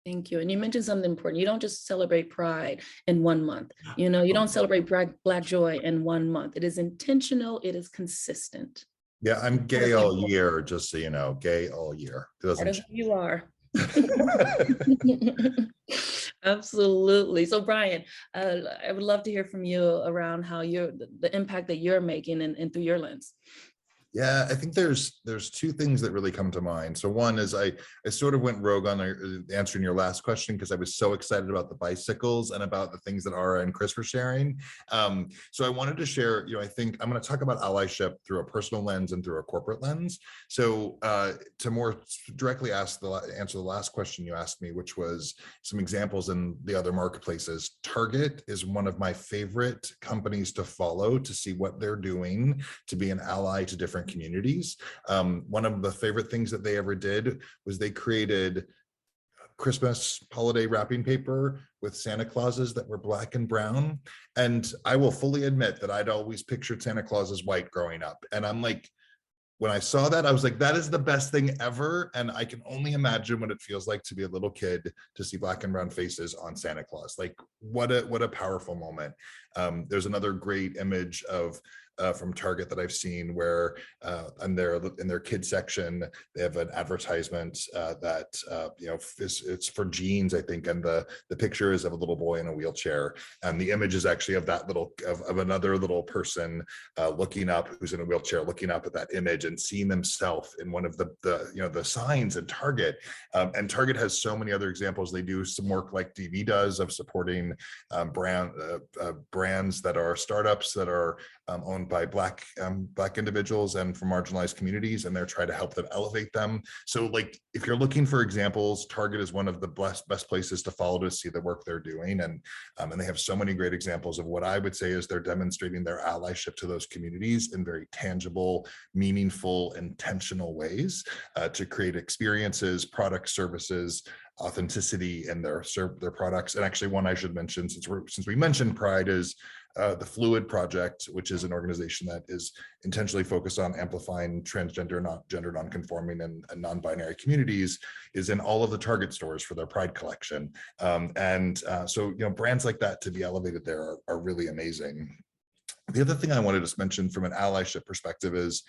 Thank you. And you mentioned something important. You don't just celebrate Pride in 1 month. You don't celebrate Black joy in 1 month. It is intentional. It is consistent. Yeah, I'm gay all year, just so you know, gay all year. It doesn't change. You are. Absolutely. So Brian, I would love to hear from you around how the impact that you're making and through your lens. Yeah, I think there's two things that really come to mind. So one is I sort of went rogue on answering your last question because I was so excited about the bicycles and about the things that Ara and Chris were sharing. So I wanted to share, I think I'm going to talk about allyship through a personal lens and through a corporate lens. So to more directly answer the last question you asked me, which was some examples in the other marketplaces. Target is one of my favorite companies to follow to see what they're doing to be an ally to different communities. One of the favorite things that they ever did was they created Christmas holiday wrapping paper with Santa Clauses that were Black and brown. And I will fully admit that I'd always pictured Santa Claus as white growing up. And I'm like, when I saw that, I was like, that is the best thing ever. And I can only imagine what it feels like to be a little kid to see Black and brown faces on Santa Claus. Like, what a powerful moment. There's another great image of from Target that I've seen where in their kids section, they have an advertisement that it's for jeans, I think, and the picture is of a little boy in a wheelchair, and the image is actually of that of another little person looking up, who's in a wheelchair, looking up at that image and seeing themselves in one of the signs in Target. And Target has so many other examples. They do some work like DV does of supporting brands that are startups that are owned by Black individuals and from marginalized communities, and they're trying to help them elevate them. So like, if you're looking for examples, Target is one of the best places to follow to see the work they're doing. And they have so many great examples of what I would say is they're demonstrating their allyship to those communities in very tangible, meaningful, intentional ways to create experiences, products, services, authenticity in their products. And actually, one I should mention, since we mentioned Pride, is the Fluid Project, which is an organization that is intentionally focused on amplifying transgender, gender nonconforming, and non-binary communities, is in all of the Target stores for their Pride collection. So brands like that to be elevated there are really amazing. The other thing I wanted to mention from an allyship perspective is,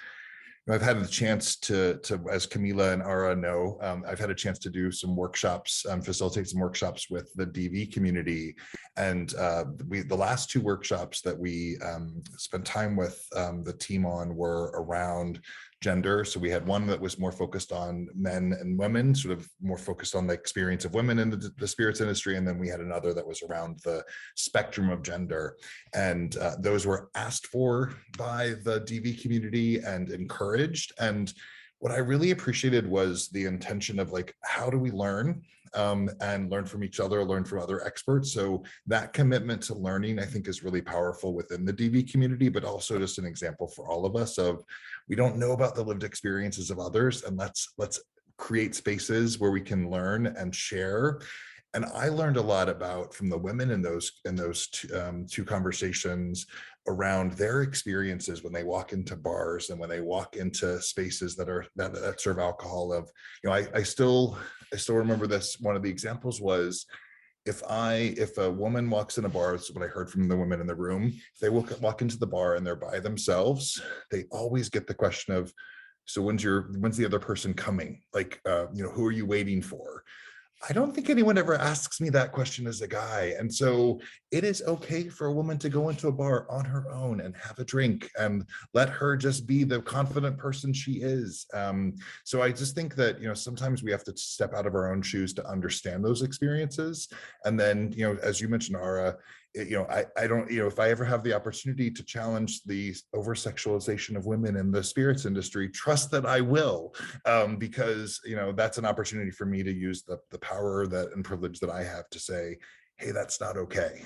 I've had the chance to, as Kamilah and Ara know, I've had a chance to do some workshops, facilitate some workshops with the DV community. And the last two workshops that we spent time with the team on were around gender. So we had one that was more focused on men and women, sort of more focused on the experience of women in the spirits industry. And then we had another that was around the spectrum of gender. And those were asked for by the DV community and encouraged. And what I really appreciated was the intention of like, how do we learn and learn from each other, learn from other experts. So that commitment to learning, I think, is really powerful within the DV community, but also just an example for all of us of, we don't know about the lived experiences of others, and let's create spaces where we can learn and share. And I learned a lot from the women in those two conversations around their experiences when they walk into bars and when they walk into spaces that serve alcohol. Of, I still remember this. One of the examples was, if a woman walks in a bar, this is what I heard from the women in the room. If they walk into the bar and they're by themselves, they always get the question of, so when's the other person coming? Like, who are you waiting for? I don't think anyone ever asks me that question as a guy. And so it is okay for a woman to go into a bar on her own and have a drink and let her just be the confident person she is. So I just think that, sometimes we have to step out of our own shoes to understand those experiences. And then, as you mentioned, Ara, I don't, if I ever have the opportunity to challenge the over-sexualization of women in the spirits industry, trust that I will, because, that's an opportunity for me to use the power and privilege that I have to say, hey, that's not okay,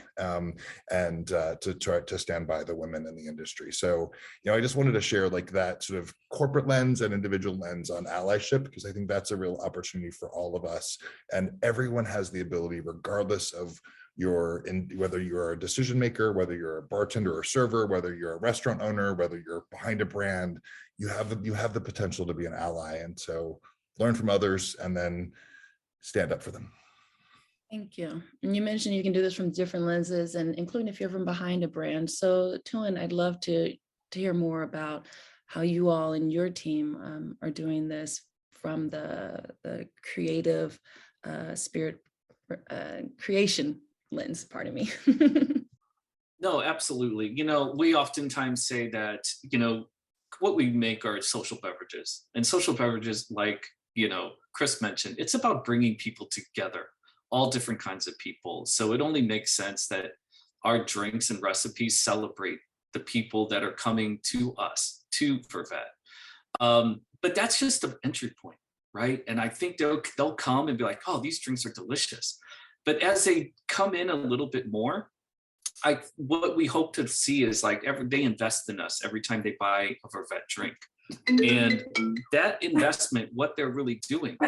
and to try to stand by the women in the industry. So, I just wanted to share like that sort of corporate lens and individual lens on allyship, because I think that's a real opportunity for all of us. And everyone has the ability, regardless of whether you're a decision maker, whether you're a bartender or server, whether you're a restaurant owner, whether you're behind a brand, you have the potential to be an ally. And so learn from others and then stand up for them. Thank you. And you mentioned you can do this from different lenses, and including if you're from behind a brand. So Tuan, I'd love to hear more about how you all and your team are doing this from the creative spirit creation lens, pardon me. No, absolutely. We oftentimes say that, what we make are social beverages, and social beverages, like, Chris mentioned, it's about bringing people together, all different kinds of people. So it only makes sense that our drinks and recipes celebrate the people that are coming to us, to Vervet. But that's just the entry point, right? And I think they'll come and be like, oh, these drinks are delicious. But as they come in a little bit more, what we hope to see is like they invest in us every time they buy a Vervet drink. And that investment, what they're really doing,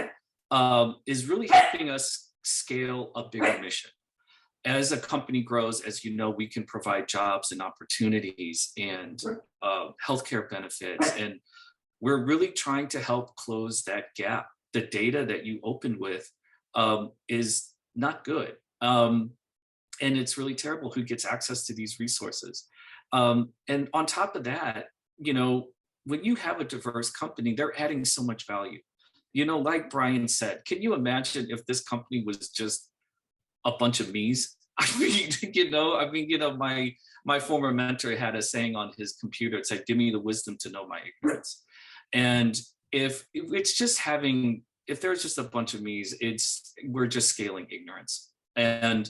is really helping us scale a bigger mission. As a company grows, as you know, we can provide jobs and opportunities and healthcare benefits. And we're really trying to help close that gap. The data that you opened with is not good. And it's really terrible who gets access to these resources. And on top of that, when you have a diverse company, they're adding so much value. Like Brian said, can you imagine if this company was just a bunch of me's? My former mentor had a saying on his computer. It said, give me the wisdom to know my ignorance. And if there's just a bunch of me's, we're just scaling ignorance. And,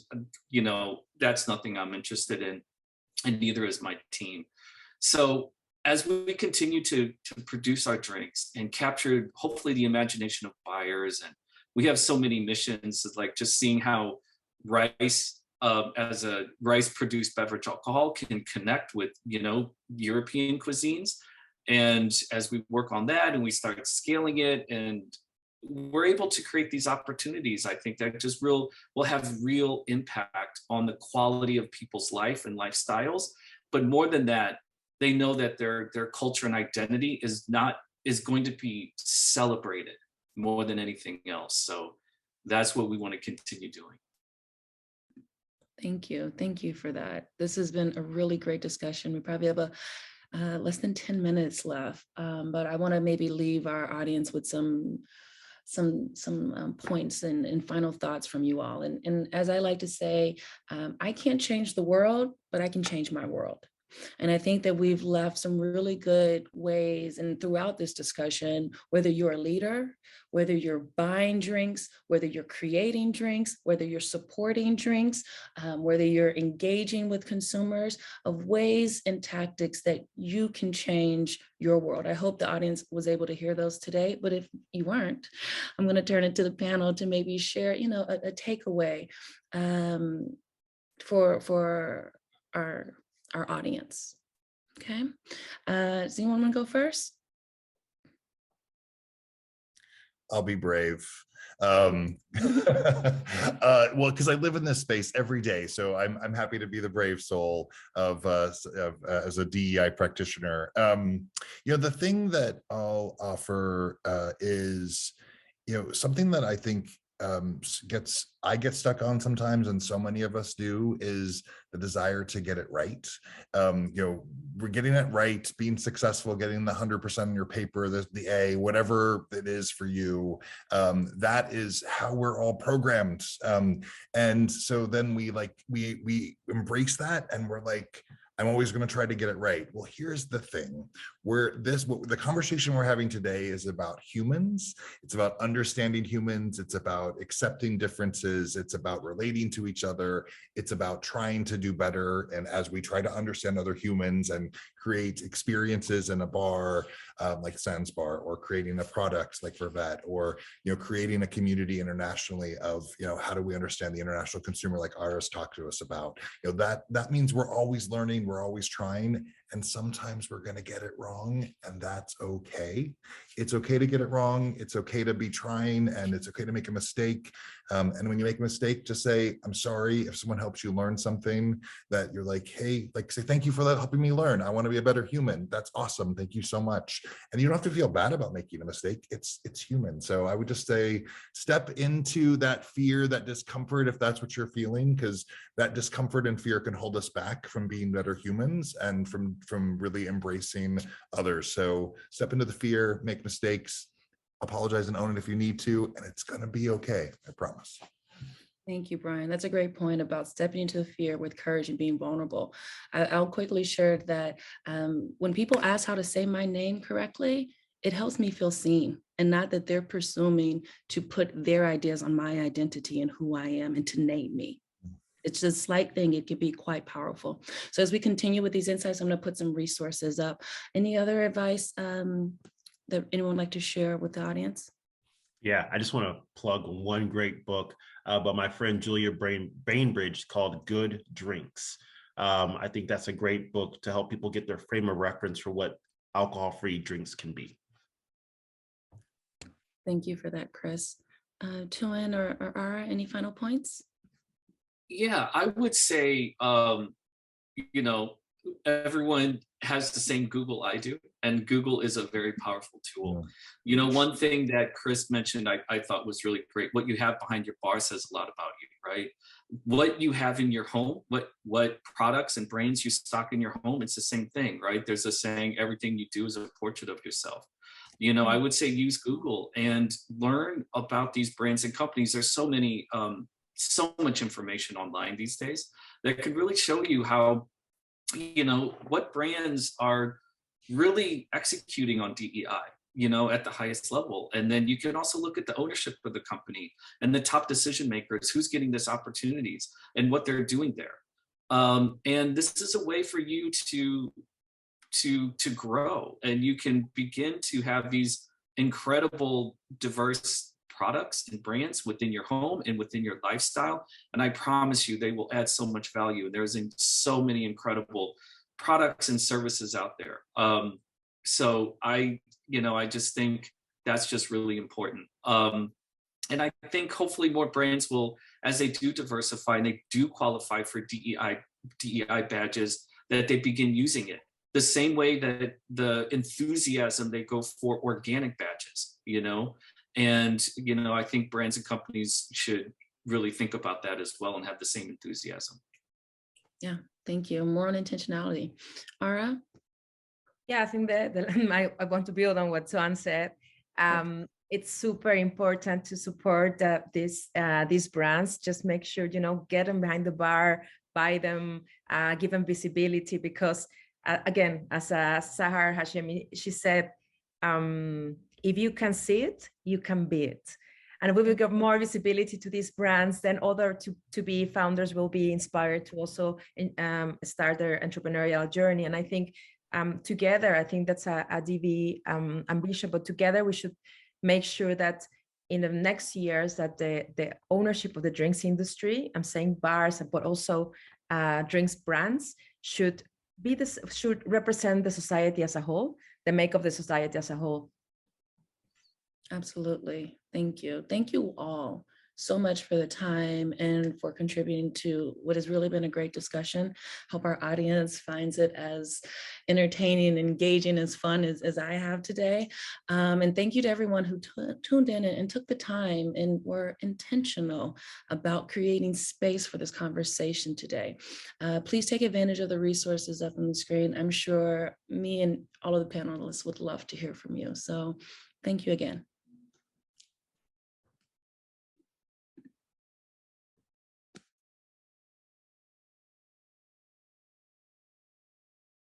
that's nothing I'm interested in, and neither is my team. So as we continue to produce our drinks and capture, hopefully, the imagination of buyers, and we have so many missions, like just seeing how rice, as a rice-produced beverage alcohol, can connect with, European cuisines. And as we work on that and we start scaling it, and we're able to create these opportunities, I think that just will have real impact on the quality of people's life and lifestyles. But more than that, they know that their culture and identity is going to be celebrated more than anything else. So that's what we want to continue doing. Thank you. Thank you for that. This has been a really great discussion. We probably have less than 10 minutes left, but I want to maybe leave our audience with some points and final thoughts from you all. And as I like to say, I can't change the world, but I can change my world. And I think that we've left some really good ways, and throughout this discussion, whether you're a leader, whether you're buying drinks, whether you're creating drinks, whether you're supporting drinks, whether you're engaging with consumers, of ways and tactics that you can change your world. I hope the audience was able to hear those today, but if you weren't, I'm going to turn it to the panel to maybe share, a takeaway for our audience. Okay. Does anyone want to go first? I'll be brave. Well, because I live in this space every day, so I'm happy to be the brave soul of as a DEI practitioner. The thing that I'll offer is, something that I think I get stuck on sometimes, and so many of us do, is the desire to get it right. We're getting it right, being successful, getting the 100% in your paper, the A, whatever it is for you. That is how we're all programmed. And so then we embrace that, and we're like, I'm always going to try to get it right. Well, here's the thing. The conversation we're having today is about humans. It's about understanding humans. It's about accepting differences. It's about relating to each other. It's about trying to do better. And as we try to understand other humans and create experiences in a bar like Sans Bar, or creating a product like Vervet, or creating a community internationally of how do we understand the international consumer, like Ara's talked to us about. That means we're always learning, we're always trying, and sometimes we're going to get it wrong, and that's okay. It's okay to get it wrong. It's okay to be trying, and it's okay to make a mistake. And when you make a mistake, just say, I'm sorry. If someone helps you learn something that you're like, hey, say, thank you for that, helping me learn. I want to be a better human. That's awesome. Thank you so much. And you don't have to feel bad about making a mistake. It's human. So I would just say, step into that fear, that discomfort, if that's what you're feeling, because that discomfort and fear can hold us back from being better humans and from really embracing others. So step into the fear, make mistakes, apologize and own it if you need to, and it's going to be okay. I promise. Thank you, Brian. That's a great point about stepping into the fear with courage and being vulnerable. I'll quickly share that when people ask how to say my name correctly, it helps me feel seen, and not that they're presuming to put their ideas on my identity and who I am and to name me. It's a slight thing. It can be quite powerful. So as we continue with these insights, I'm going to put some resources up. Any other advice that anyone would like to share with the audience? Yeah, I just want to plug one great book by my friend Julia Bainbridge called Good Drinks. I think that's a great book to help people get their frame of reference for what alcohol-free drinks can be. Thank you for that, Chris. Tuan or Ara, any final points? Yeah, I would say, everyone has the same Google I do, and Google is a very powerful tool. Yeah. One thing that Chris mentioned I thought was really great. What you have behind your bar says a lot about you, right? What you have in your home, what products and brands you stock in your home, it's the same thing, right? There's a saying, everything you do is a portrait of yourself. I would say use Google and learn about these brands and companies. There's so much information online these days that could really show you how, what brands are really executing on DEI, at the highest level. And then you can also look at the ownership of the company and the top decision makers, who's getting this opportunities and what they're doing there. And this is a way for you to grow, and you can begin to have these incredible, diverse products and brands within your home and within your lifestyle. And I promise you, they will add so much value. And there's so many incredible products and services out there. So I just think that's just really important. And I think hopefully more brands will, as they do diversify and they do qualify for DEI badges, that they begin using it the same way that the enthusiasm they go for organic badges, And, I think brands and companies should really think about that as well and have the same enthusiasm. Yeah, thank you. More on intentionality. Ara? Yeah, I think that I want to build on what Tuan said. It's super important to support these brands. Just make sure, get them behind the bar, buy them, give them visibility, because again, as Sahar Hashemi, she said, if you can see it, you can be it. And we will give more visibility to these brands, then other to-be founders will be inspired to also start their entrepreneurial journey. And I think together, I think that's a DV ambition, but together we should make sure that in the next years that the ownership of the drinks industry, I'm saying bars, but also drinks brands, should represent the society as a whole, the make of the society as a whole. Absolutely. Thank you. Thank you all so much for the time and for contributing to what has really been a great discussion. Hope our audience finds it as entertaining, engaging, as fun as I have today. And thank you to everyone who tuned in and took the time and were intentional about creating space for this conversation today. Please take advantage of the resources up on the screen. I'm sure me and all of the panelists would love to hear from you. So thank you again.